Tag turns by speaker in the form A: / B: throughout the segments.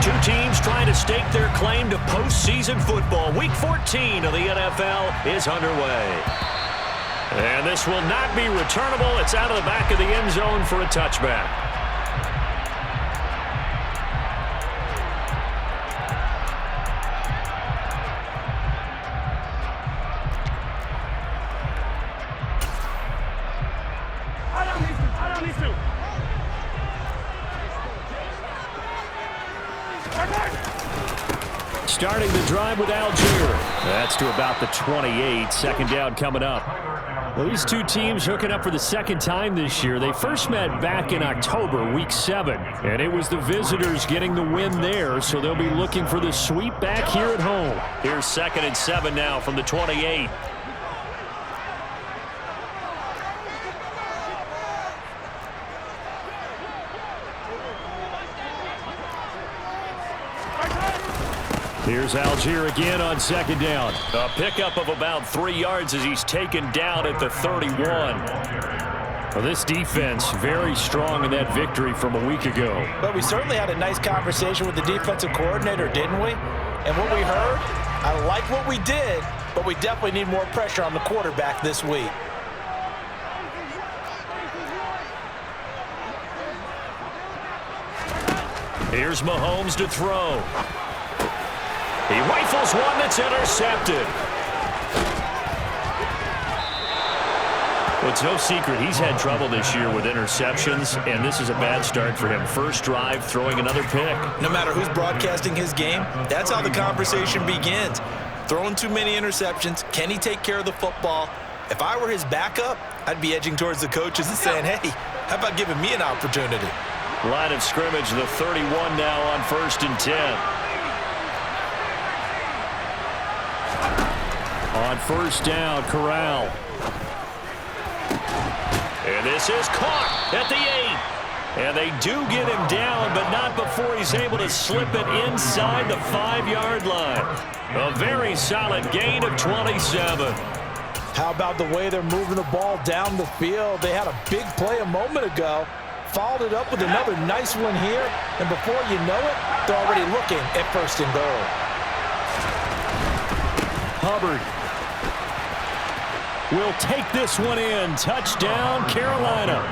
A: Two teams trying to stake their claim to postseason football. Week 14 of the NFL is underway. And this will not be returnable. It's out of the back of the end zone for a touchback. Starting the drive with Algier. That's to about the 28. Second down coming up. Well, these two teams hooking up for the second time this year. They first met back in October, week 7. And it was the visitors getting the win there, so they'll be looking for the sweep back here at home. Here's 2nd and 7 now from the 28. Here's Algier again on 2nd down. A pickup of about 3 yards as he's taken down at the 31. Well, this defense very strong in that victory from a week ago.
B: But we certainly had a nice conversation with the defensive coordinator, didn't we? And what we heard, I like what we did, but we definitely need more pressure on the quarterback this week.
A: Here's Mahomes to throw. He rifles one that's intercepted. Well, it's no secret he's had trouble this year with interceptions, and this is a bad start for him. First drive, throwing another pick.
B: No matter who's broadcasting his game, that's how the conversation begins. Throwing too many interceptions, can he take care of the football? If I were his backup, I'd be edging towards the coaches and saying, hey, how about giving me an opportunity?
A: Line of scrimmage, the 31 now on 1st and 10. On 1st down, Corral. And this is caught at the 8. And they do get him down, but not before he's able to slip it inside the 5-yard line. A very solid gain of 27.
B: How about the way they're moving the ball down the field? They had a big play a moment ago. Followed it up with another nice one here. And before you know it, they're already looking at 1st and goal.
A: Hubbard will take this one in. Touchdown, Carolina.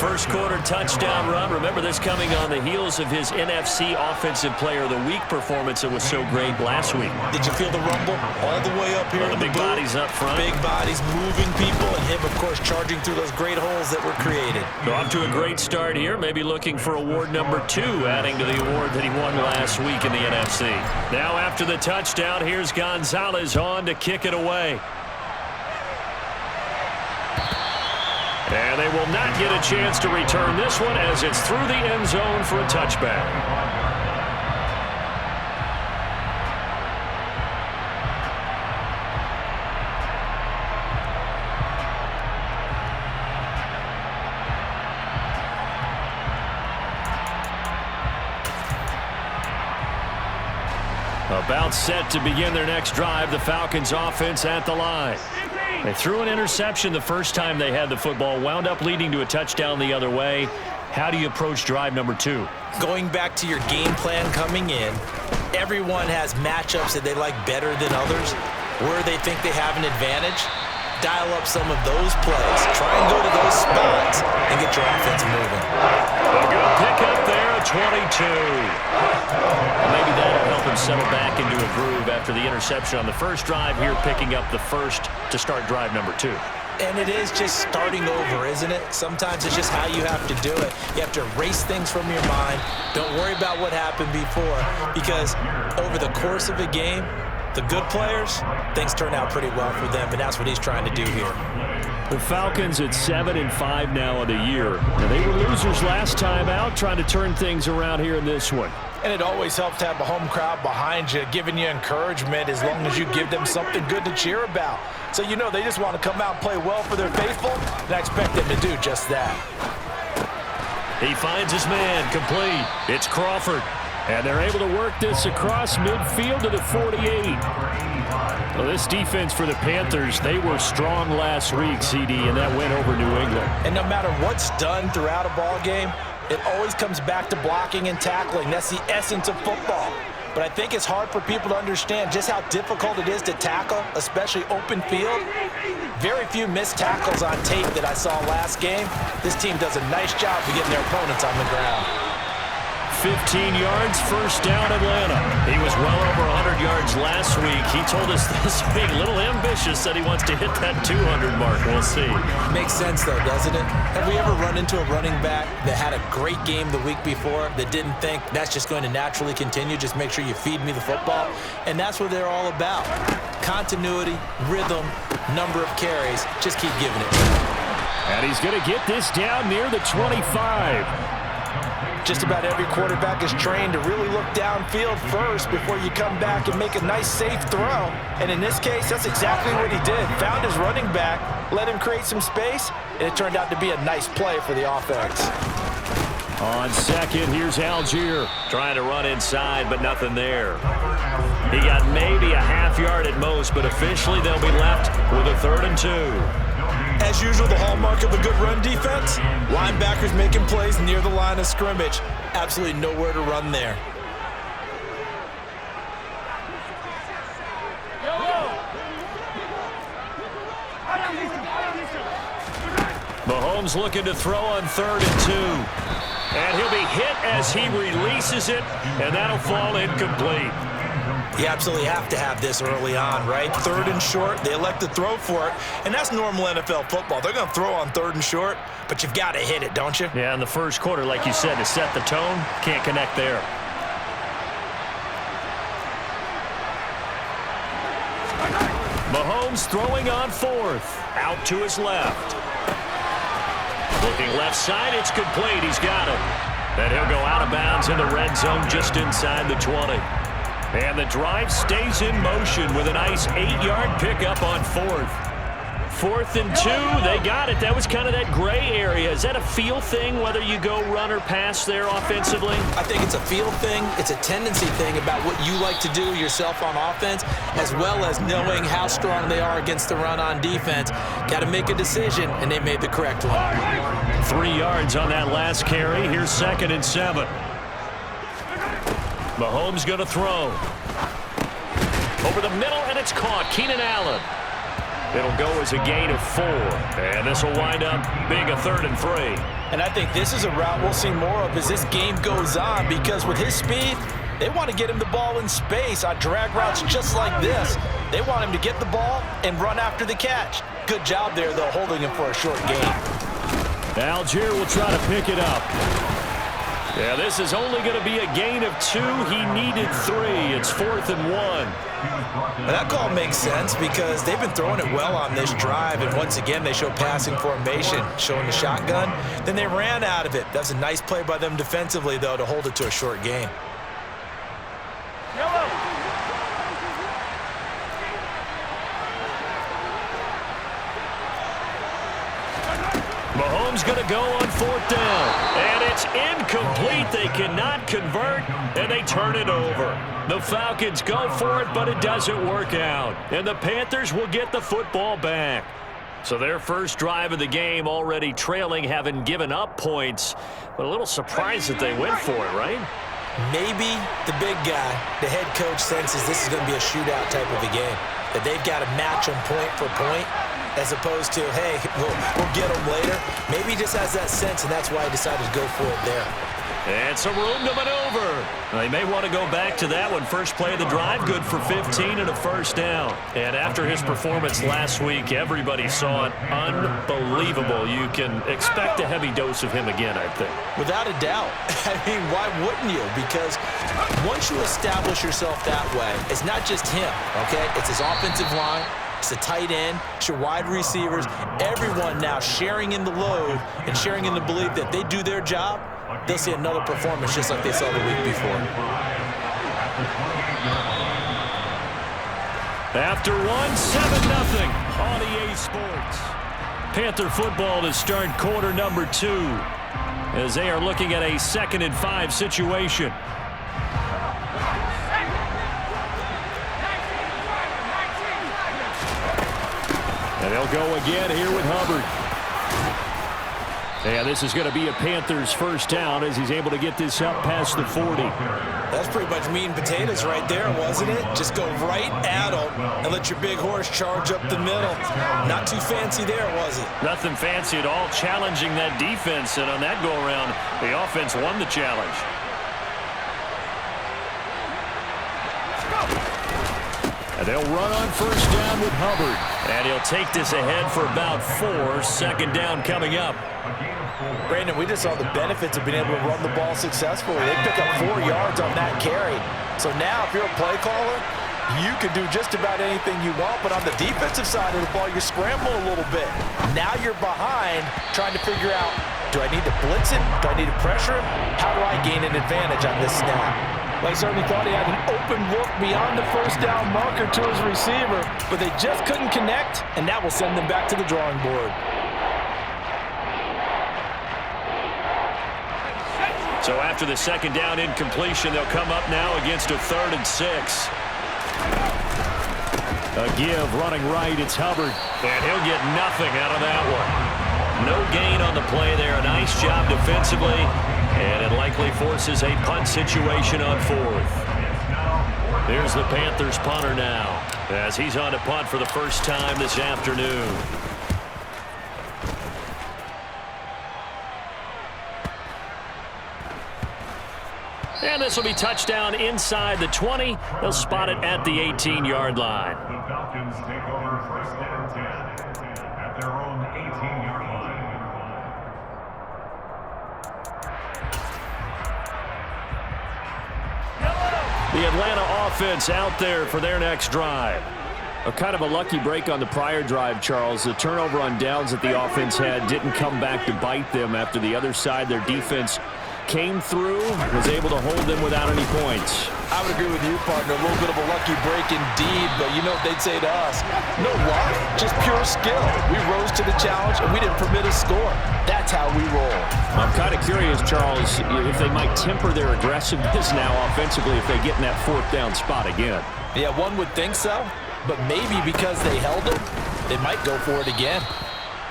A: First quarter touchdown run. Remember this coming on the heels of his NFC Offensive Player of the Week performance that was so great last week.
B: Did you feel the rumble all the way up here?
A: Well, the big bodies up front.
B: Big bodies moving people, and him, of course, charging through those great holes that were created.
A: So off to a great start here. Maybe looking for award number 2, adding to the award that he won last week in the NFC. Now after the touchdown, here's Gonzalez on to kick it away. And they will not get a chance to return this one as it's through the end zone for a touchback. About set to begin their next drive, the Falcons offense at the line. They threw an interception the first time they had the football, wound up leading to a touchdown the other way. How do you approach drive number 2?
B: Going back to your game plan coming in, everyone has matchups that they like better than others. Where they think they have an advantage, dial up some of those plays. Try and go to those spots and get your offense moving.
A: A good pickup there, a 22. Maybe that'll help him settle back into a groove after the interception on the first drive here, picking up the first to start drive number 2.
B: And it is just starting over, isn't it? Sometimes it's just how you have to do it. You have to erase things from your mind. Don't worry about what happened before, because over the course of a game, the good players, things turn out pretty well for them, and that's what he's trying to do here.
A: The Falcons at 7-5 now of the year. And they were losers last time out, trying to turn things around here in this one.
B: And it always helps to have a home crowd behind you, giving you encouragement as long as you give them something good to cheer about. So you know they just want to come out and play well for their faithful, and I expect them to do just that.
A: He finds his man, complete. It's Crawford. And they're able to work this across midfield to the 48. Well, this defense for the Panthers, they were strong last week, CD, and that went over New England.
B: And no matter what's done throughout a ball game, It always comes back to blocking and tackling. That's the essence of football. But I think it's hard for people to understand just how difficult it is to tackle, especially open field. Very few missed tackles on tape that I saw last game. This team does a nice job of getting their opponents on the ground.
A: 15 yards, first down Atlanta. He was well over 100 yards last week. He told us this week, a little ambitious, said he wants to hit that 200 mark. We'll see.
B: Makes sense, though, doesn't it? Have we ever run into a running back that had a great game the week before that didn't think that's just going to naturally continue? Just make sure you feed me the football. And that's what they're all about. Continuity, rhythm, number of carries. Just keep giving it.
A: And he's going to get this down near the 25.
B: Just about every quarterback is trained to really look downfield first before you come back and make a nice, safe throw. And in this case, that's exactly what he did. Found his running back, let him create some space, and it turned out to be a nice play for the offense.
A: On second, here's Algier. Trying to run inside, but nothing there. He got maybe a half yard at most, but officially they'll be left with a 3rd and 2.
B: As usual, the hallmark of a good run defense, linebackers making plays near the line of scrimmage. Absolutely nowhere to run there.
A: Mahomes looking to throw on 3rd and 2. And he'll be hit as he releases it, and that'll fall incomplete.
B: You absolutely have to have this early on, right? 3rd and short, they elect to throw for it, and that's normal NFL football. They're going to throw on 3rd and short, but you've got to hit it, don't you?
A: Yeah, in the first quarter, like you said, to set the tone, can't connect there. Mahomes throwing on 4th, out to his left. Looking left side, it's complete. He's got it. And he'll go out of bounds in the red zone just inside the 20. And the drive stays in motion with a nice 8-yard pickup on 4th. 4th and 2, they got it. That was kind of that gray area. Is that a feel thing, whether you go run or pass there offensively?
B: I think it's a feel thing. It's a tendency thing about what you like to do yourself on offense, as well as knowing how strong they are against the run on defense. Got to make a decision, and they made the correct one.
A: 3 yards on that last carry. Here's 2nd and 7. Mahomes going to throw. Over the middle, and it's caught. Keenan Allen. It'll go as a gain of 4. And this will wind up being a 3rd and 3.
B: And I think this is a route we'll see more of as this game goes on, because with his speed, they want to get him the ball in space on drag routes just like this. They want him to get the ball and run after the catch. Good job there, though, holding him for a short gain.
A: Algier will try to pick it up. Yeah, this is only going to be a gain of 2. He needed 3. It's 4th and 1.
B: Now that call makes sense because they've been throwing it well on this drive, and once again they show passing formation, showing the shotgun. Then they ran out of it. That's a nice play by them defensively, though, to hold it to a short gain.
A: Mahomes going to go on 4th down. And it's incomplete. They cannot convert, and they turn it over. The Falcons go for it, but it doesn't work out. And the Panthers will get the football back. So their first drive of the game already trailing, having given up points. But a little surprised that they went for it, right?
B: Maybe the big guy, the head coach, senses this is going to be a shootout type of a game. That they've got to match them point for point, as opposed to, hey, we'll get them later. Maybe he just has that sense, and that's why he decided to go for it there.
A: And some room to maneuver. They may want to go back to that one. First play of the drive, good for 15 and a first down. And after his performance last week, everybody saw it. Unbelievable. You can expect a heavy dose of him again, I think.
B: Without a doubt. I mean, why wouldn't you? Because once you establish yourself that way, it's not just him, okay? It's his offensive line. It's the tight end, it's your wide receivers, everyone now sharing in the load and sharing in the belief that they do their job, they'll see another performance just like they saw the week before.
A: After 1, 7-0 on EA Sports. Panther football to start quarter number 2 as they are looking at a 2nd and 5 situation. And they'll go again here with Hubbard. And this is going to be a Panthers first down as he's able to get this up past the 40.
B: That's pretty much meat and potatoes right there, wasn't it? Just go right at them and let your big horse charge up the middle. Not too fancy there, was it?
A: Nothing fancy at all, challenging that defense. And on that go-around, the offense won the challenge. And they'll run on first down with Hubbard. And he'll take this ahead for about 4. Second down coming up.
B: Brandon, we just saw the benefits of being able to run the ball successfully. They pick up 4 yards on that carry. So now if you're a play caller, you can do just about anything you want. But on the defensive side of the ball, you scramble a little bit. Now you're behind trying to figure out, do I need to blitz him? Do I need to pressure him? How do I gain an advantage on this snap?
C: Well, he certainly thought he had an open look beyond the first down marker to his receiver, but they just couldn't connect, and that will send them back to the drawing board.
A: So after the second down incompletion, they'll come up now against a 3rd and 6. A give running right, it's Hubbard. And he'll get nothing out of that one. No gain on the play there. A nice job defensively. And it likely forces a punt situation on 4th. There's the Panthers punter now, as he's on to punt for the first time this afternoon. And this will be touchdown inside the 20. They'll spot it at the 18-yard line.
D: The Falcons take over first and 10 at their own 18-yard line.
A: The Atlanta offense out there for their next drive. A kind of a lucky break on the prior drive, Charles. The turnover on downs that the offense had didn't come back to bite them after the other side. Their defense came through, was able to hold them without any points.
B: I would agree with you, partner. A little bit of a lucky break indeed, but you know what they'd say to us? No luck, just pure skill. We rose to the challenge, and we didn't permit a score. That's how we roll.
A: I'm kind of curious, Charles, if they might temper their aggressiveness now offensively if they get in that 4th down spot again.
B: Yeah, one would think so, but maybe because they held them, they might go for it again.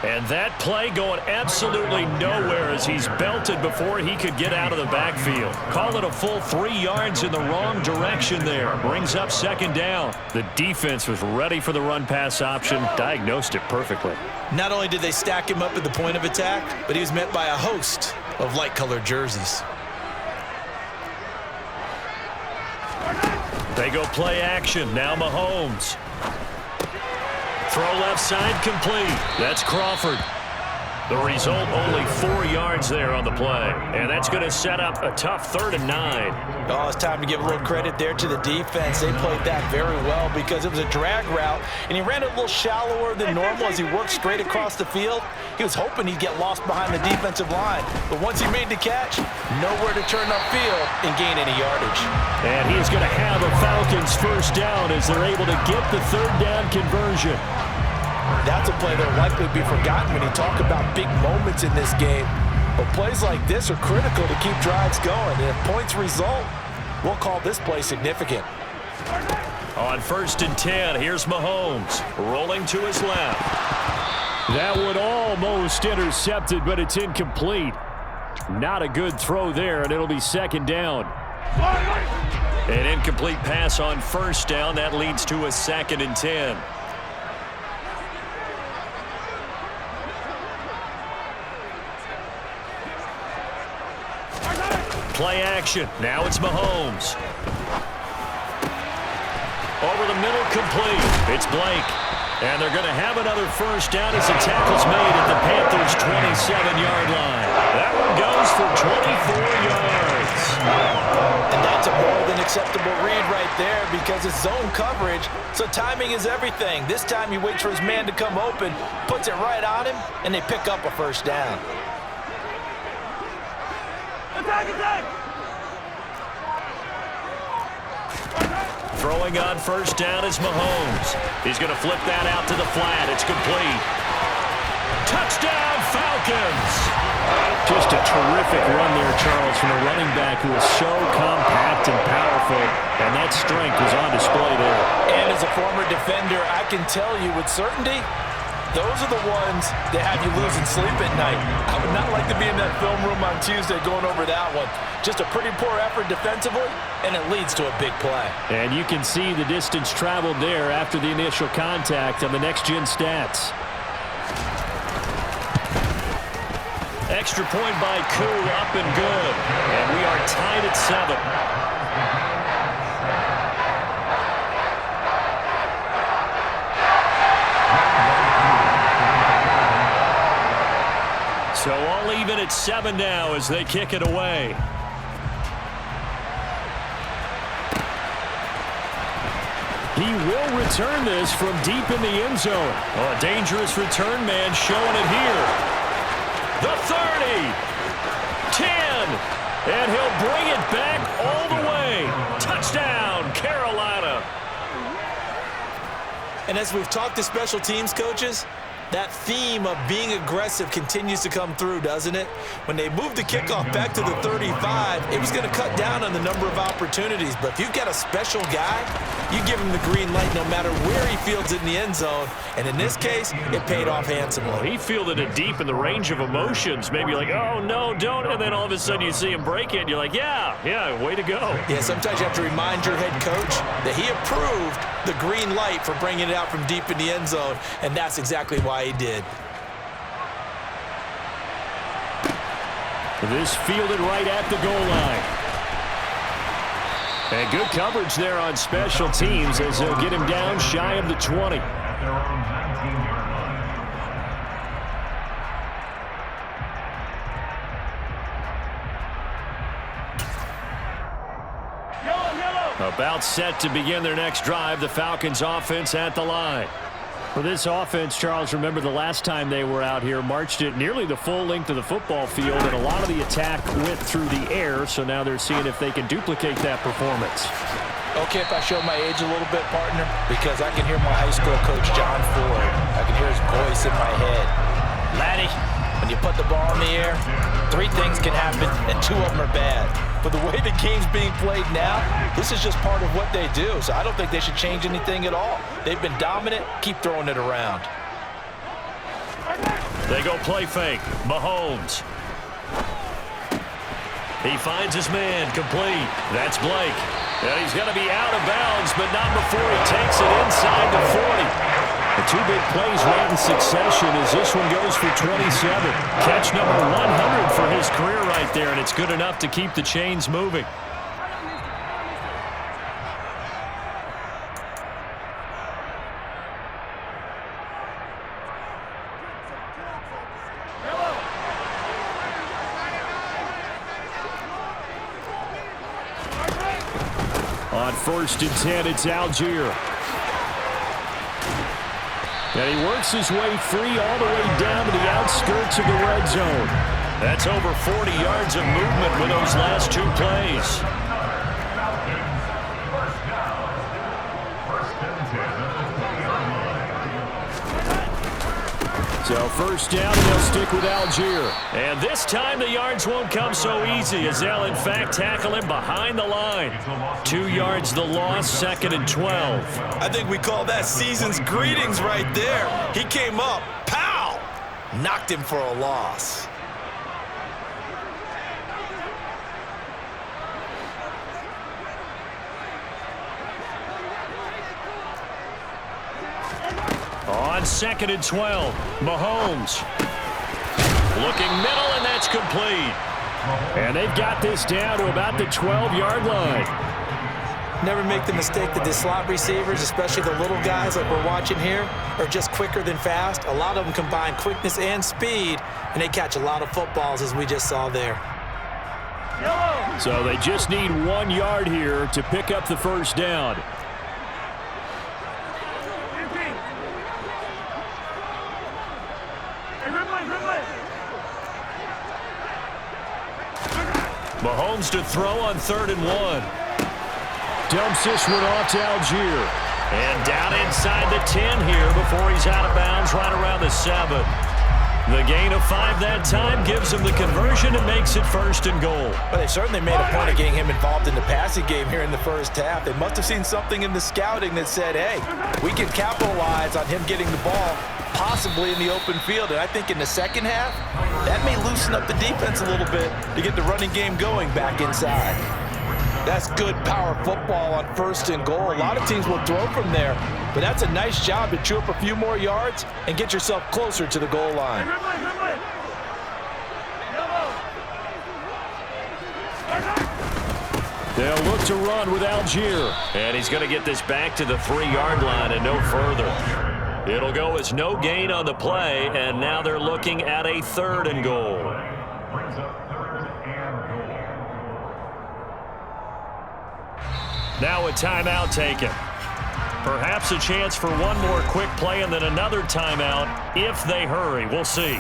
A: And that play going absolutely nowhere as he's belted before he could get out of the backfield. Call it a full 3 yards in the wrong direction there. Brings up second down. The defense was ready for the run-pass option, diagnosed it perfectly.
B: Not only did they stack him up at the point of attack, but he was met by a host of light-colored jerseys.
A: They go play action. Now Mahomes. Throw left side complete. That's Crawford. The result, only 4 yards there on the play. And that's going to set up a tough 3rd and 9.
B: Oh, it's time to give a little credit there to the defense. They played that very well because it was a drag route, and he ran it a little shallower than normal as he worked straight across the field. He was hoping he'd get lost behind the defensive line. But once he made the catch, nowhere to turn upfield and gain any yardage.
A: And he's going to have a Falcons first down as they're able to get the 3rd down conversion.
B: That's a play that will likely be forgotten when you talk about big moments in this game. But plays like this are critical to keep drives going. And if points result, we'll call this play significant.
A: On 1st and 10, here's Mahomes rolling to his left. That one almost intercepted, but it's incomplete. Not a good throw there, and it'll be second down. An incomplete pass on first down. That leads to a 2nd and 10. Play action. Now it's Mahomes. Over the middle, complete. It's Blake. And they're going to have another first down as the tackle's made at the Panthers' 27-yard line. That one goes for 24 yards.
B: And that's a more than acceptable read right there because it's zone coverage, so timing is everything. This time he waits for his man to come open, puts it right on him, and they pick up a first down.
A: Throwing on first down is Mahomes. He's going to flip that out to the flat. It's complete. Touchdown, Falcons! Just a terrific run there, Charles, from a running back who is so compact and powerful, and that strength was on display there.
B: And as a former defender, I can tell you with certainty,
C: Those are the ones that have you losing sleep at night. I would not like to be in that film room on Tuesday going over that one. Just a pretty poor effort defensively, and it leads to a big play.
A: And you can see the distance traveled there after the initial contact on the next-gen stats. Extra point by Koo, up and good. And we are tied at 7. So all even at 7 now as they kick it away. He will return this from deep in the end zone. Oh, a dangerous return man showing it here. The 30, 10, and he'll bring it back all the way. Touchdown, Carolina.
B: And as we've talked to special teams coaches, that theme of being aggressive continues to come through, doesn't it? When they moved the kickoff back to the 35, it was going to cut down on the number of opportunities. But if you've got a special guy, you give him the green light no matter where he fields it in the end zone. And in this case, it paid off handsomely.
A: Well, he fielded it deep in the range of emotions. Maybe like, oh, no, don't. And then all of a sudden you see him break it, and you're like, yeah, way to go.
B: Yeah, sometimes you have to remind your head coach that he approved the green light for bringing it out from deep in the end zone, and that's exactly why he did.
A: This fielded right at the goal line. And good coverage there on special teams as they'll get him down shy of the 20.
D: At their own 19-yard line.
A: About set to begin their next drive, the Falcons offense at the line. For this offense, Charles, remember the last time they were out here, marched it nearly the full length of the football field, and a lot of the attack went through the air, so now they're seeing if they can duplicate that performance.
C: Okay, if I show my age a little bit, partner, because I can hear my high school coach, John Ford. I can hear his voice in my head. Laddie, when you put the ball in the air, 3 things can happen, and 2 of them are bad. But the way the game's being played now, this is just part of what they do. So I don't think they should change anything at all. They've been dominant. Keep throwing it around.
A: They go play fake. Mahomes. He finds his man complete. That's Blake. And he's going to be out of bounds, but not before he takes it inside the 40. The 2 big plays right in succession as this one goes for 27. Catch number 100 for his career right there, and it's good enough to keep the chains moving. On 1st and 10, it's Algier. And he works his way free all the way down to the outskirts of the red zone. That's over 40 yards of movement with those last 2 plays. So 1st down, and they'll stick with Algier. And this time the yards won't come so easy as they'll, in fact, tackle him behind the line. 2 yards the loss, 2nd and 12.
B: I think we call that season's greetings right there. He came up, pow! Knocked him for a loss.
A: On 2nd and 12, Mahomes. Looking middle, and that's complete. And they've got this down to about the 12-yard line.
B: Never make the mistake that the slot receivers, especially the little guys like we're watching here, are just quicker than fast. A lot of them combine quickness and speed, and they catch a lot of footballs, as we just saw there.
A: So they just need 1 yard here to pick up the 1st down. Mahomes to throw on 3rd and 1. Dumps this one off to Algier. And down inside the 10 here before he's out of bounds right around the 7. The gain of 5 that time gives him the conversion and makes it 1st and goal.
C: Well, they certainly made a point of getting him involved in the passing game here in the first half. They must have seen something in the scouting that said, hey, we can capitalize on him getting the ball possibly in the open field. And I think in the second half, that may loosen up the defense a little bit to get the running game going back inside. That's good power football on 1st and goal. A lot of teams will throw from there, but that's a nice job to chew up a few more yards and get yourself closer to the goal line.
A: They'll look to run with Algier. And he's going to get this back to the 3-yard line and no further. It'll go as no gain on the play, and now they're looking at a 3rd and goal. Now a timeout taken. Perhaps a chance for one more quick play and then another timeout if they hurry. We'll see.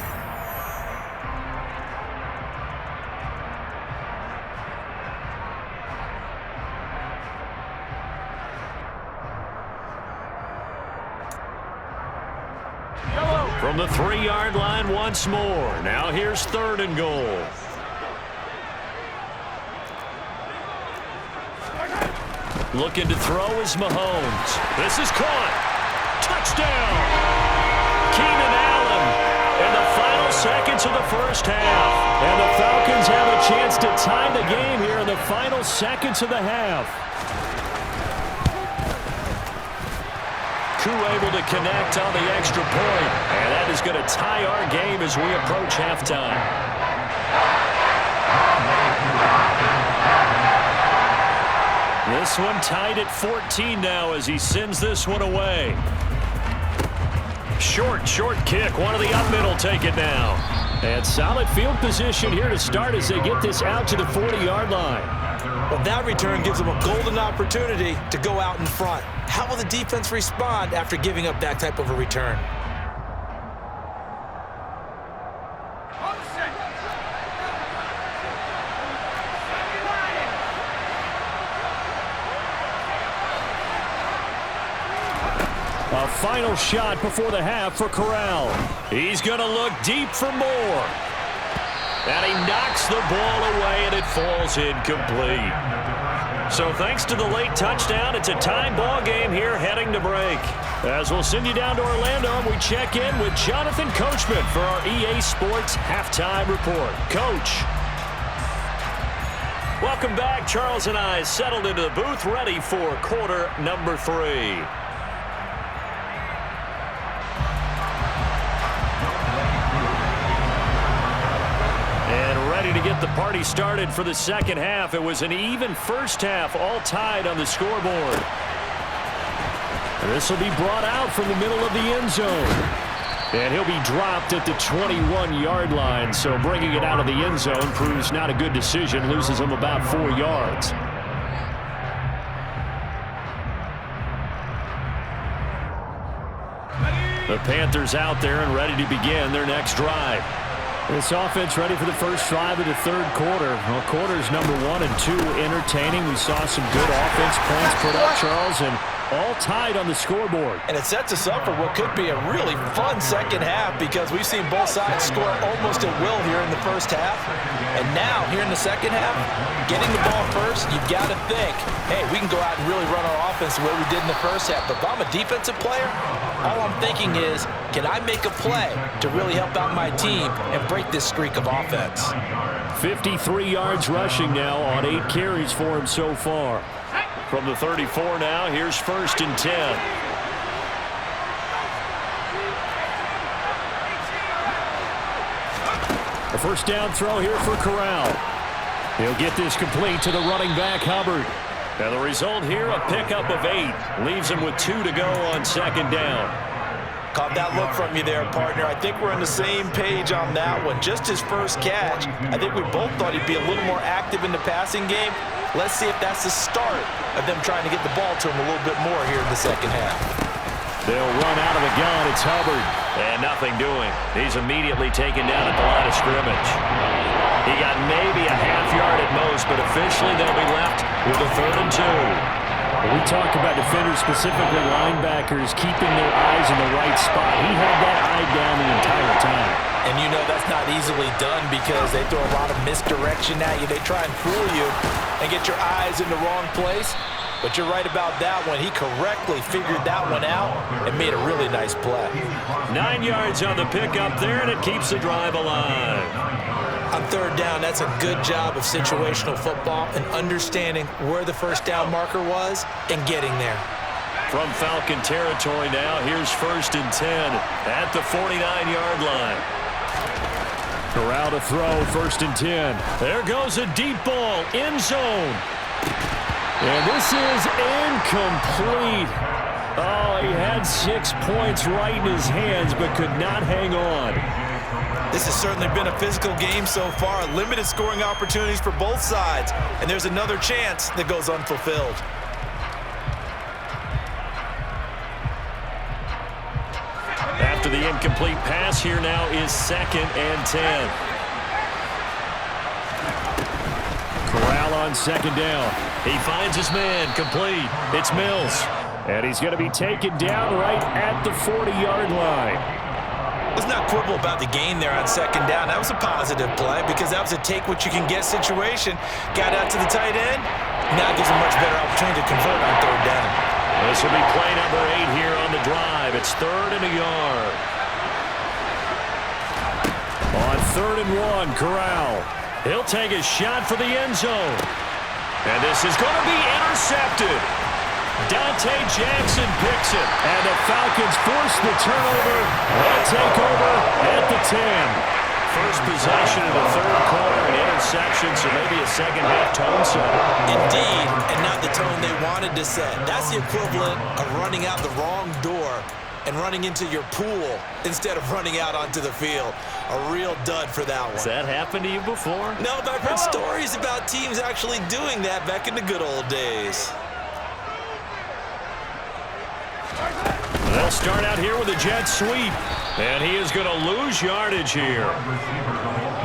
A: From the 3-yard line once more. Now here's 3rd and goal. Looking to throw is Mahomes. This is caught. Touchdown. Keenan Allen in the final seconds of the first half. And the Falcons have a chance to tie the game here in the final seconds of the half. Koo able to connect on the extra point. And that is going to tie our game as we approach halftime. This one tied at 14 now as he sends this one away. Short kick. One of the up middle take it now. And solid field position here to start as they get this out to the 40-yard line.
B: Well, that return gives them a golden opportunity to go out in front. How will the defense respond after giving up that type of a return?
A: A final shot before the half for Corral. He's going to look deep for more. And he knocks the ball away, and it falls incomplete. So thanks to the late touchdown, it's a tie ball game here heading to break. As we'll send you down to Orlando, and we check in with Jonathan Coachman for our EA Sports Halftime Report. Coach. Welcome back. Charles and I settled into the booth, ready for quarter number 3. To get the party started for the second half. It was an even first half, all tied on the scoreboard. This will be brought out from the middle of the end zone. And he'll be dropped at the 21-yard line, so bringing it out of the end zone proves not a good decision, loses him about 4 yards. The Panthers out there and ready to begin their next drive. This offense ready for the first drive of the 3rd quarter. Well, quarters number 1 and 2 entertaining. We saw some good offense points put up, Charles, and all tied on the scoreboard.
C: And it sets us up for what could be a really fun second half because we've seen both sides score almost at will here in the first half. And now, here in the second half, getting the ball first, you've got to think, hey, we can go out and really run our offense the way we did in the first half. But if I'm a defensive player, all I'm thinking is, can I make a play to really help out my team and break this streak of offense?
A: 53 yards rushing now on 8 carries for him so far. From the 34 now, here's 1st and 10. A first down throw here for Corral. He'll get this complete to the running back, Hubbard. And the result here, a pickup of 8. Leaves him with 2 to go on 2nd down.
C: Caught that look from you there, partner. I think we're on the same page on that one. Just his first catch. I think we both thought he'd be a little more active in the passing game. Let's see if that's the start of them trying to get the ball to him a little bit more here in the second half.
A: They'll run out of the gun. It's Hubbard. And nothing doing. He's immediately taken down at the line of scrimmage. He got maybe a half yard at most, but officially they'll be left with a 3rd and 2. We talk about defenders, specifically linebackers, keeping their eyes in the right spot. He had that eye down the entire time.
C: And you know that's not easily done because they throw a lot of misdirection at you. They try and fool you and get your eyes in the wrong place. But you're right about that one. He correctly figured that one out and made a really nice play.
A: 9 yards on the pickup there, and it keeps the drive alive.
B: On third down, that's a good job of situational football and understanding where the first down marker was and getting there.
A: From Falcon territory now, here's 1st and 10 at the 49-yard line. Corral to throw, 1st and 10. There goes a deep ball, end zone. And this is incomplete. Oh, he had 6 points right in his hands, but could not hang on.
B: This has certainly been a physical game so far. Limited scoring opportunities for both sides. And there's another chance that goes unfulfilled.
A: After the incomplete pass, here now is 2nd and 10. Corral on 2nd down. He finds his man, complete. It's Mills. And he's going to be taken down right at the 40-yard line.
B: Let's not quibble about the gain there on 2nd down. That was a positive play because that was a take-what-you-can-get situation. Got out to the tight end. Now gives him much better opportunity to convert on 3rd down.
A: This will be play number 8 here on the drive. It's 3rd and a yard. On 3rd and 1, Corral. He'll take a shot for the end zone. And this is going to be intercepted. Dante Jackson picks it. And the Falcons force the turnover. They'll take over at the 10. First possession of the 3rd quarter, an interception, so maybe a second-half tone setter.
B: Indeed, and not the tone they wanted to set. That's the equivalent of running out the wrong door and running into your pool instead of running out onto the field. A real dud for that one.
A: Has that happened to you before?
B: No, but I've heard stories about teams actually doing that back in the good old days.
A: They'll start out here with a jet sweep. And he is going to lose yardage here.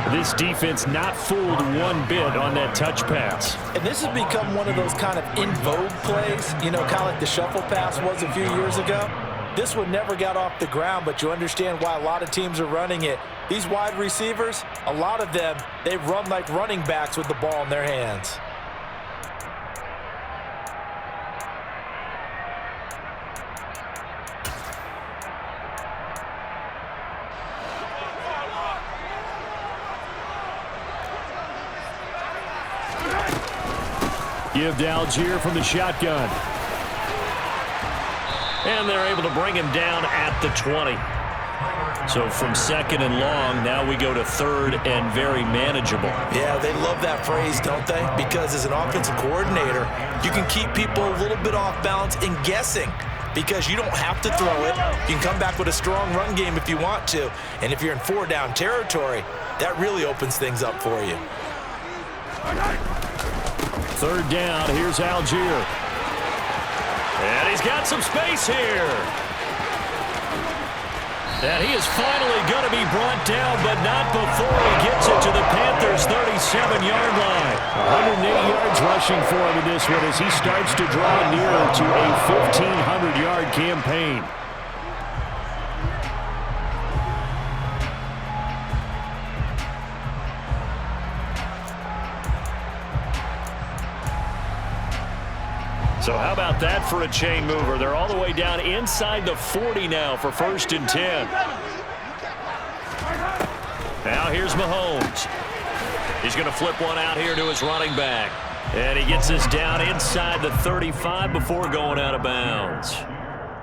A: This defense not fooled one bit on that touch pass.
C: And this has become one of those kind of in vogue plays, you know, kind of like the shuffle pass was a few years ago. This one never got off the ground, but you understand why a lot of teams are running it. These wide receivers, a lot of them, they run like running backs with the ball in their hands.
A: Give to Algier from the shotgun. And they're able to bring him down at the 20. So from 2nd and long, now we go to 3rd and very manageable.
B: Yeah, they love that phrase, don't they? Because as an offensive coordinator, you can keep people a little bit off balance and guessing because you don't have to throw it. You can come back with a strong run game if you want to. And if you're in 4-down territory, that really opens things up for you.
A: 3rd down, here's Algier. And he's got some space here. And he is finally going to be brought down, but not before he gets it to the Panthers' 37-yard line. 108 yards rushing for him in this one as he starts to draw nearer to a 1,500-yard campaign. So how about that for a chain mover? They're all the way down inside the 40 now for 1st and 10. Now here's Mahomes. He's going to flip one out here to his running back. And he gets us down inside the 35 before going out of bounds.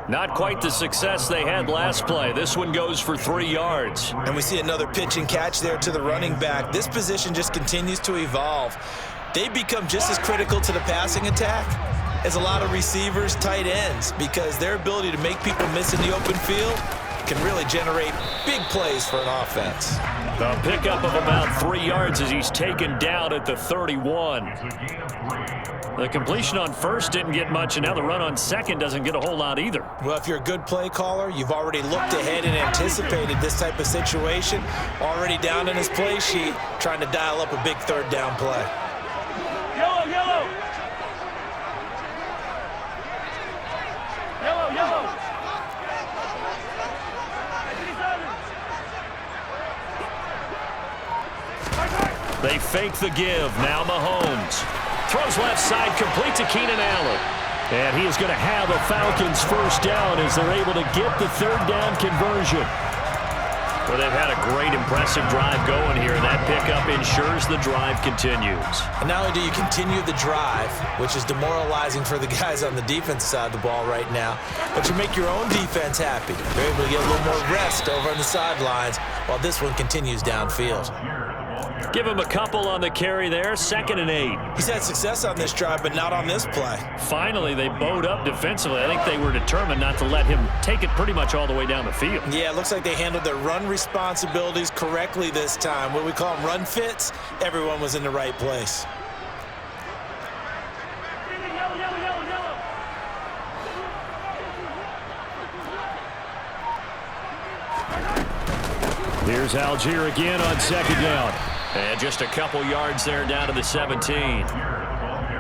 A: Not quite the success they had last play. This one goes for 3 yards.
B: And we see another pitch and catch there to the running back. This position just continues to evolve. They become just as critical to the passing attack as a lot of receivers, tight ends, because their ability to make people miss in the open field can really generate big plays for an offense.
A: A pickup of about 3 yards as he's taken down at the 31. The completion on 1st didn't get much, and now the run on 2nd doesn't get a whole lot either.
B: Well, if you're a good play caller, you've already looked ahead and anticipated this type of situation. Already down in his play sheet, trying to dial up a big 3rd down play.
E: Yellow, yellow. Yellow, yellow.
A: They fake the give. Now Mahomes. Throws left side, complete to Keenan Allen. And he is going to have a Falcons first down as they're able to get the third down conversion. Well, they've had a great, impressive drive going here, and that pickup ensures the drive continues.
B: And not only do you continue the drive, which is demoralizing for the guys on the defense side of the ball right now, but you make your own defense happy. They're able to get a little more rest over on the sidelines while this one continues downfield.
A: Give him a couple on the carry there, 2nd and 8.
B: He's had success on this drive, but not on this play.
A: Finally, they bowed up defensively. I think they were determined not to let him take it pretty much all the way down the field.
B: Yeah, it looks like they handled their run responsibilities correctly this time. What we call them run fits, everyone was in the right place.
A: Here's Algier again on 2nd down. And just a couple yards there down to the 17.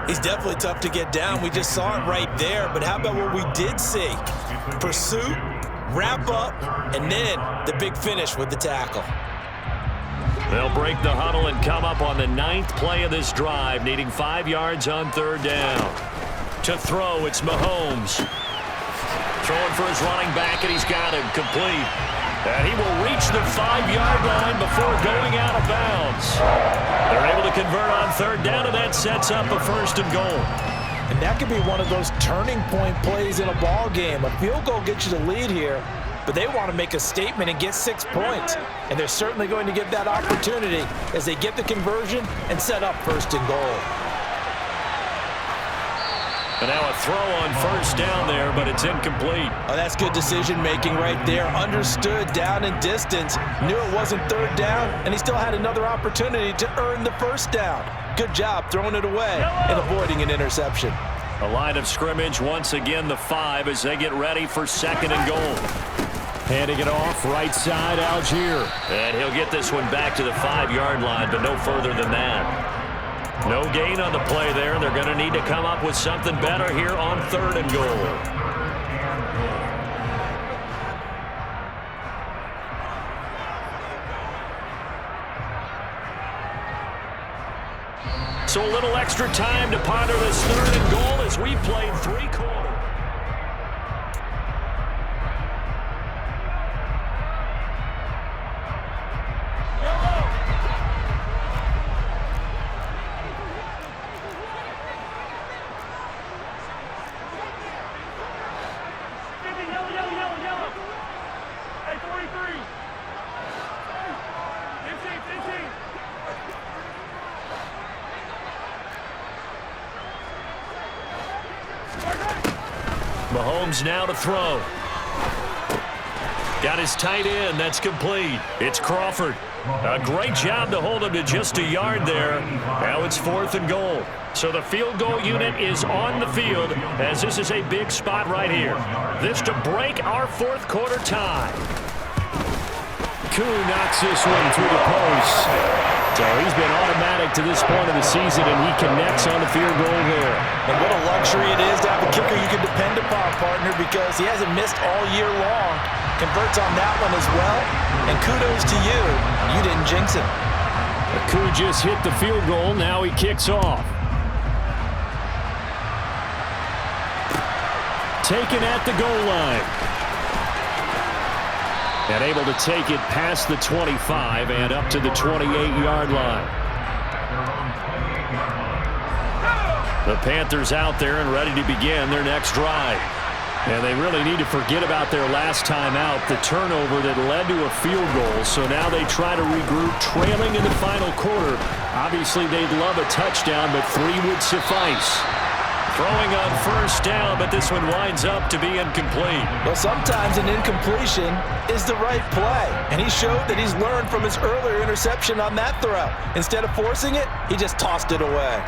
B: He's definitely tough to get down. We just saw it right there. But how about what we did see? Pursuit, wrap up, and then the big finish with the tackle.
A: They'll break the huddle and come up on the 9th play of this drive, needing 5 yards on 3rd down. To throw, it's Mahomes. Throwing for his running back, and he's got him complete. And he will reach the 5-yard line before going out of bounds. They're able to convert on 3rd down, and that sets up a 1st and goal.
B: And that could be one of those turning point plays in a ball game. A field goal gets you the lead here, but they want to make a statement and get 6 points. And they're certainly going to get that opportunity as they get the conversion and set up 1st and goal.
A: And now a throw on 1st down there, but it's incomplete.
B: Oh, that's good decision-making right there. Understood down and distance. Knew it wasn't 3rd down, and he still had another opportunity to earn the 1st down. Good job throwing it away and avoiding an interception.
A: A line of scrimmage, once again the 5 as they get ready for 2nd and goal. Handing it off, right side, Algier. And he'll get this one back to the 5-yard line, but no further than that. No gain on the play there. They're going to need to come up with something better here on 3rd and goal. So a little extra time to ponder this 3rd and goal as we played 3 quarters. Mahomes now to throw. Got his tight end. That's complete. It's Crawford. A great job to hold him to just a yard there. Now it's 4th and goal. So the field goal unit is on the field as this is a big spot right here. This to break our 4th quarter tie. Koo knocks this one through the post. So he's been automatic to this point of the season, and he connects on the field goal there.
B: And what a luxury it is to have a kicker you can depend upon, partner, because he hasn't missed all year long. Converts on that one as well. And kudos to you. You didn't jinx him.
A: Koo just hit the field goal. Now he kicks off. Taken at the goal line. And able to take it past the 25 and up to the 28-yard line. The Panthers out there and ready to begin their next drive. And they really need to forget about their last time out, the turnover that led to a field goal. So now they try to regroup, trailing in the final quarter. Obviously, they'd love a touchdown, but 3 would suffice. Throwing on 1st down, but this one winds up to be incomplete.
B: Well, sometimes an incompletion is the right play. And he showed that he's learned from his earlier interception on that throw. Instead of forcing it, he just tossed it away.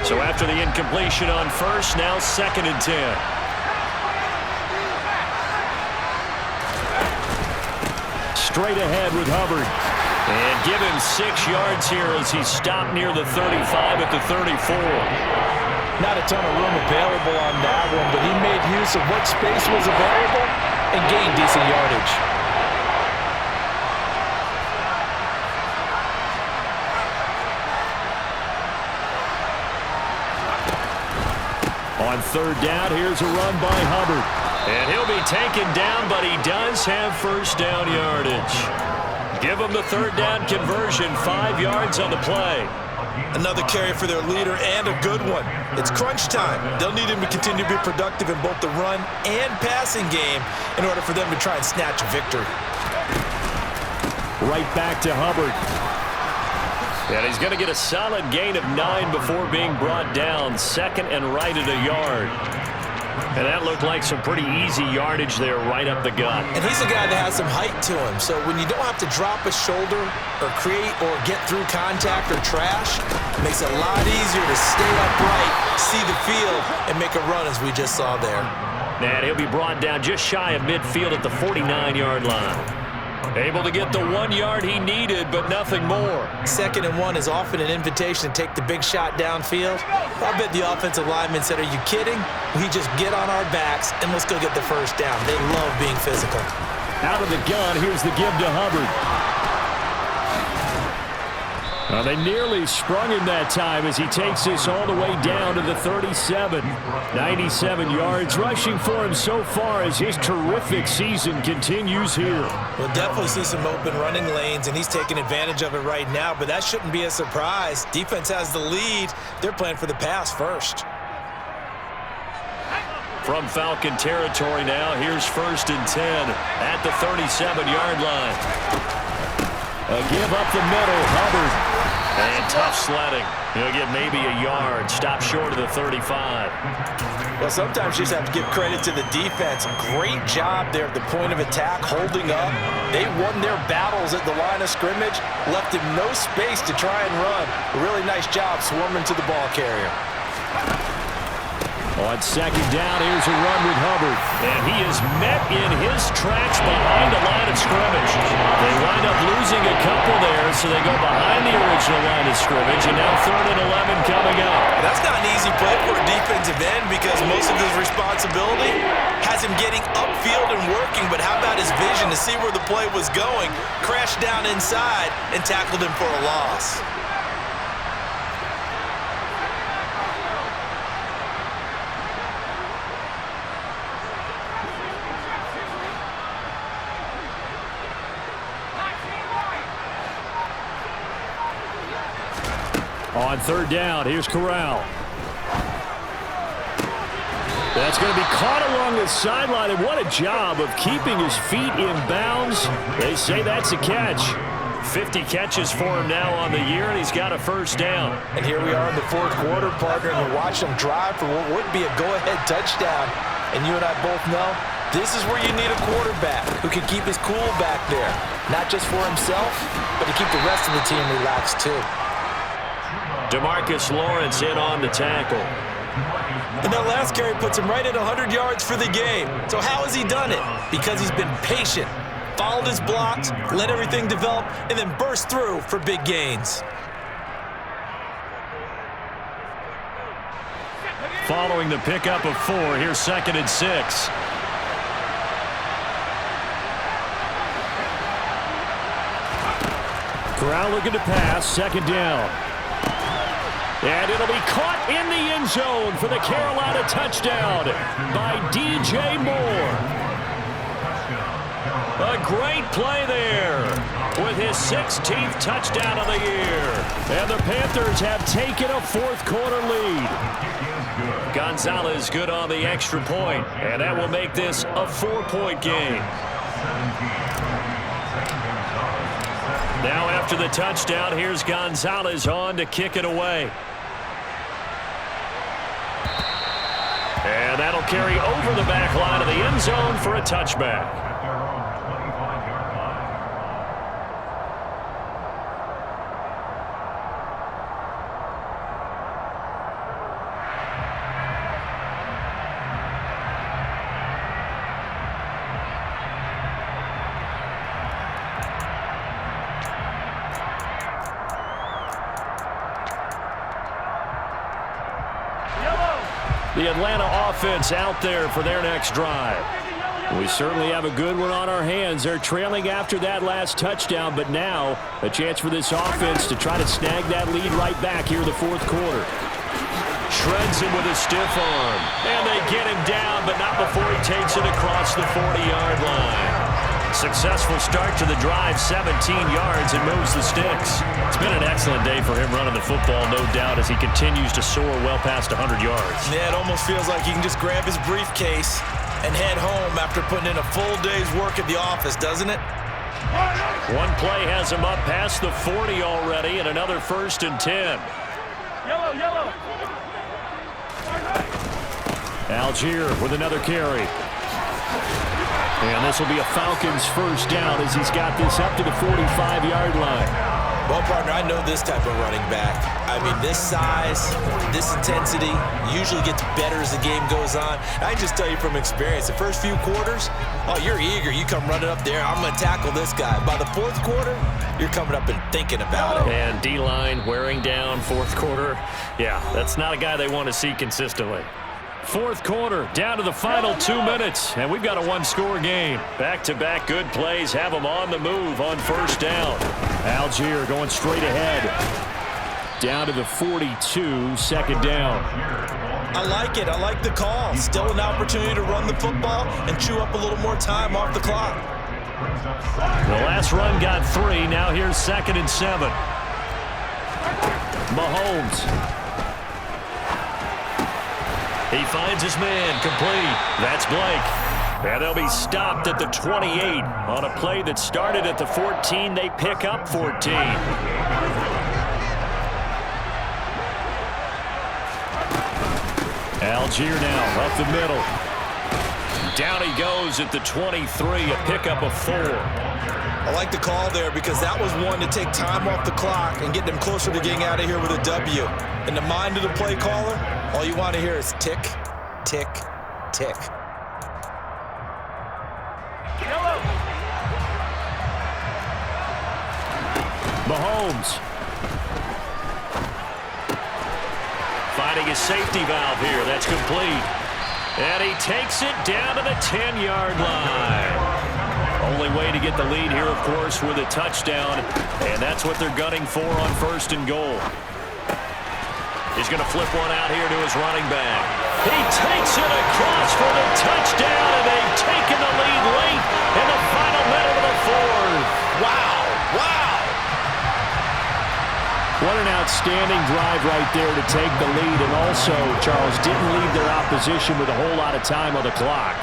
A: So after the incompletion on 1st, now 2nd and 10. Straight ahead with Hubbard. And give him 6 yards here as he stopped near the 35 at the 34.
C: Not a ton of room available on that one, but he made use of what space was available and gained decent yardage.
A: On third down, here's a run by Hubbard. And he'll be taken down, but he does have first down yardage. Give him the third down conversion, 5 yards on the play.
B: Another carry for their leader and a good one. It's crunch time. They'll need him to continue to be productive in both the run and passing game in order for them to try and snatch a victory.
A: Right back to Hubbard. And he's going to get a solid gain of 9 before being brought down. Second and right at a yard. And that looked like some pretty easy yardage there right up the gut.
B: And he's a guy that has some height to him. So when you don't have to drop a shoulder or create or get through contact or trash, it makes it a lot easier to stay upright, see the field, and make a run as we just saw there.
A: And he'll be brought down just shy of midfield at the 49-yard line. Able to get the 1 yard he needed, but nothing more.
B: 2nd and 1 is often an invitation to take the big shot downfield. I bet the offensive lineman said, are you kidding? We just get on our backs and let's go get the first down. They love being physical.
A: Out of the gun, here's the give to Hubbard. They nearly sprung him that time as he takes this all the way down to the 37. 97 yards rushing for him so far as his terrific season continues here.
B: We'll definitely see some open running lanes, and he's taking advantage of it right now, but that shouldn't be a surprise. Defense has the lead. They're playing for the pass first.
A: From Falcon territory now, here's 1st and 10 at the 37-yard line. A give up the middle, Hubbard. And tough sledding. He'll get maybe a yard. Stop short of the 35.
C: Well, sometimes you just have to give credit to the defense. Great job there at the point of attack, holding up. They won their battles at the line of scrimmage, left him no space to try and run. A really nice job swarming to the ball carrier.
A: On 2nd down, here's a run with Hubbard. And he is met in his tracks behind the line of scrimmage. They wind up losing a couple there, so they go behind the original line of scrimmage, and now 3rd and 11 coming up.
B: That's not an easy play for a defensive end because most of his responsibility has him getting upfield and working, but how about his vision to see where the play was going, crashed down inside, and tackled him for a loss.
A: On 3rd down, here's Corral. That's going to be caught along the sideline, and what a job of keeping his feet in bounds. They say that's a catch. 50 catches for him now on the year, and he's got a first down.
C: And here we are in the 4th quarter, partner, and we're watching him drive for what would be a go-ahead touchdown. And you and I both know this is where you need a quarterback who can keep his cool back there. Not just for himself, but to keep the rest of the team relaxed too.
A: DeMarcus Lawrence in on the tackle.
B: And that last carry puts him right at 100 yards for the game. So how has he done it? Because he's been patient, followed his blocks, let everything develop, and then burst through for big gains.
A: Following the pickup of 4, here's 2nd and 6. Corral looking to pass, 2nd down. And it'll be caught in the end zone for the Carolina touchdown by DJ Moore. A great play there with his 16th touchdown of the year. And the Panthers have taken a 4th quarter lead. Gonzalez good on the extra point, and that will make this a 4-point game. Now after the touchdown, here's Gonzalez on to kick it away. And that'll carry over the back line of the end zone for a touchback.
E: Yellow.
A: The Atlanta offense out there for their next drive. We certainly have a good one on our hands. They're trailing after that last touchdown, but now a chance for this offense to try to snag that lead right back here in the fourth quarter. Shreds him with a stiff arm. And they get him down, but not before he takes it across the 40-yard line. Successful start to the drive, 17 yards, and moves the sticks. It's been an excellent day for him running the football, no doubt, as he continues to soar well past 100 yards.
B: Yeah, it almost feels like he can just grab his briefcase and head home after putting in a full day's work at the office, doesn't it?
A: One play has him up past the 40 already, and another 1st and 10.
E: Yellow, yellow.
A: Algier with another carry. And this will be a Falcons first down as he's got this up to the 45-yard line.
B: Well, partner, I know this type of running back. I mean, this size, this intensity usually gets better as the game goes on. I can just tell you from experience, the first few quarters, oh, you're eager. You come running up there, I'm going to tackle this guy. By the fourth quarter, you're coming up and thinking about it.
A: And D-line wearing down fourth quarter. Yeah, that's not a guy they want to see consistently. Fourth quarter, down to the final 2 minutes, and we've got a one-score game. Back-to-back good plays have them on the move on first down. Algier going straight ahead. Down to the 42, 2nd down.
B: I like it. I like the call. Still an opportunity to run the football and chew up a little more time off the clock.
A: The last run got 3. Now here's 2nd and 7. Mahomes. He finds his man, complete. That's Blake. And they'll be stopped at the 28 on a play that started at the 14. They pick up 14. Algier now up the middle. Down he goes at the 23, a pickup of 4.
B: I like the call there because that was one to take time off the clock and get them closer to getting out of here with a W. In the mind of the play caller, all you want to hear is tick, tick, tick.
E: Yellow.
A: Mahomes. Finding his safety valve here. That's complete. And he takes it down to the 10-yard line. Only way to get the lead here, of course, with a touchdown. And that's what they're gunning for on 1st and goal. He's going to flip one out here to his running back. He takes it across for the touchdown, and they've taken the lead late in the final minute of the 4th.
B: Wow, wow.
A: What an outstanding drive right there to take the lead, and also, Charles, didn't leave their opposition with a whole lot of time on the clock.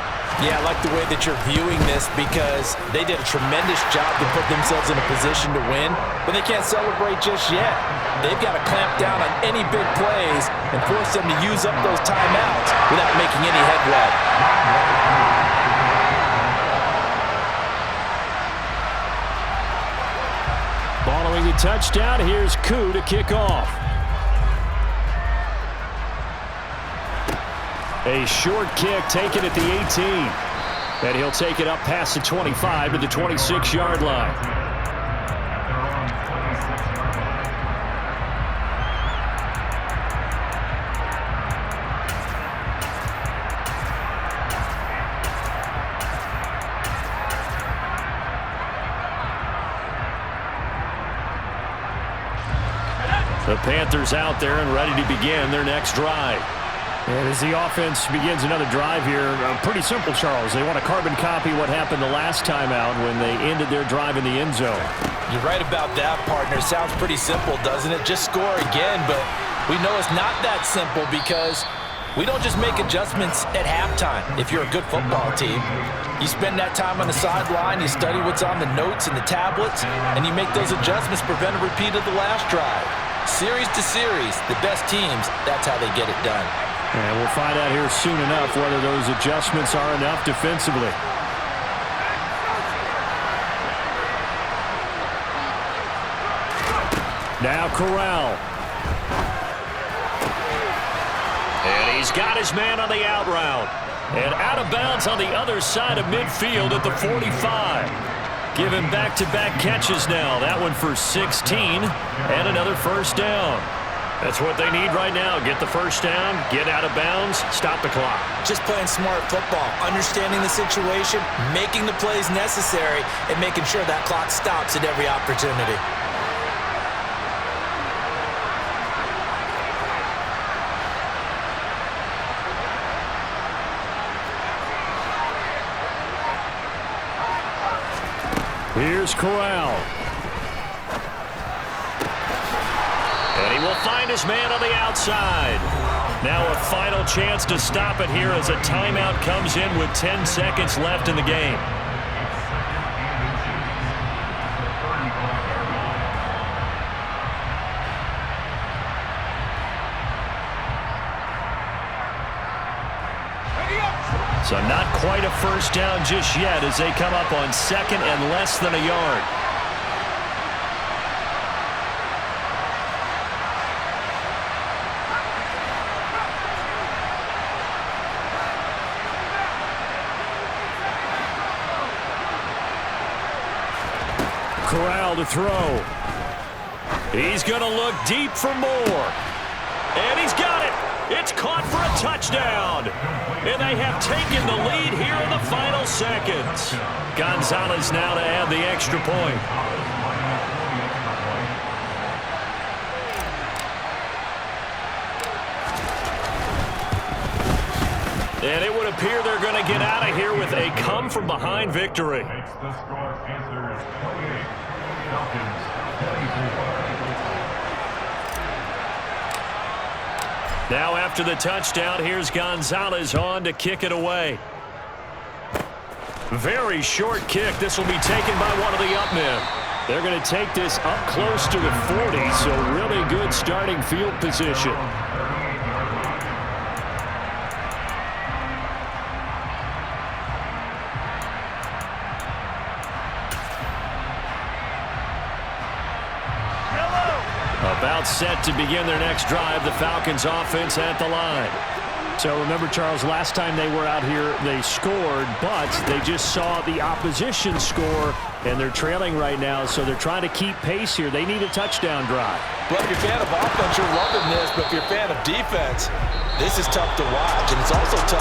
B: Yeah, I like the way that you're viewing this because they did a tremendous job to put themselves in a position to win, but they can't celebrate just yet. They've got to clamp down on any big plays and force them to use up those timeouts without making any headway.
A: Following the touchdown, here's Koo to kick off. A short kick taken at the 18. And he'll take it up past the 25 to the 26-yard line. The Panthers out there and ready to begin their next drive. And as the offense begins another drive here, pretty simple, Charles. They want to carbon copy what happened the last time out when they ended their drive in the end zone.
B: You're right about that, partner. Sounds pretty simple, doesn't it? Just score again, but we know it's not that simple because we don't just make adjustments at halftime if you're a good football team. You spend that time on the sideline, you study what's on the notes and the tablets, and you make those adjustments to prevent a repeat of the last drive. Series to series, the best teams, that's how they get it done.
A: And we'll find out here soon enough whether those adjustments are enough defensively. Now Corral. And he's got his man on the out route. And out of bounds on the other side of midfield at the 45. Giving back-to-back catches now. That one for 16 and another first down. That's what they need right now. Get the first down, get out of bounds, stop the clock.
B: Just playing smart football, understanding the situation, making the plays necessary, and making sure that clock stops at every opportunity.
A: Here's Corral. And he will find his man on the outside. Now a final chance to stop it here as a timeout comes in with 10 seconds left in the game. So not quite a first down just yet as they come up on second and less than a yard. Corral to throw. He's going to look deep for more. And he's got it. It's caught for a touchdown. And they have taken the lead here in the final seconds. Gonzalez now to add the extra point. And it would appear they're going to get out of here with a come-from-behind victory.
D: Makes the score. Panthers 28, Falcons 24.
A: Now after the touchdown, here's Gonzalez on to kick it away. Very short kick. This will be taken by one of the up men. They're going to take this up close to the 40, so really good starting field position. About set to begin their next drive, the Falcons offense at the line. So remember, Charles, last time they were out here, they scored, but they just saw the opposition score, and they're trailing right now, so they're trying to keep pace here. They need a touchdown drive.
C: Well, if you're a fan of offense, you're loving this, but if you're a fan of defense, this is tough to watch, and it's also tough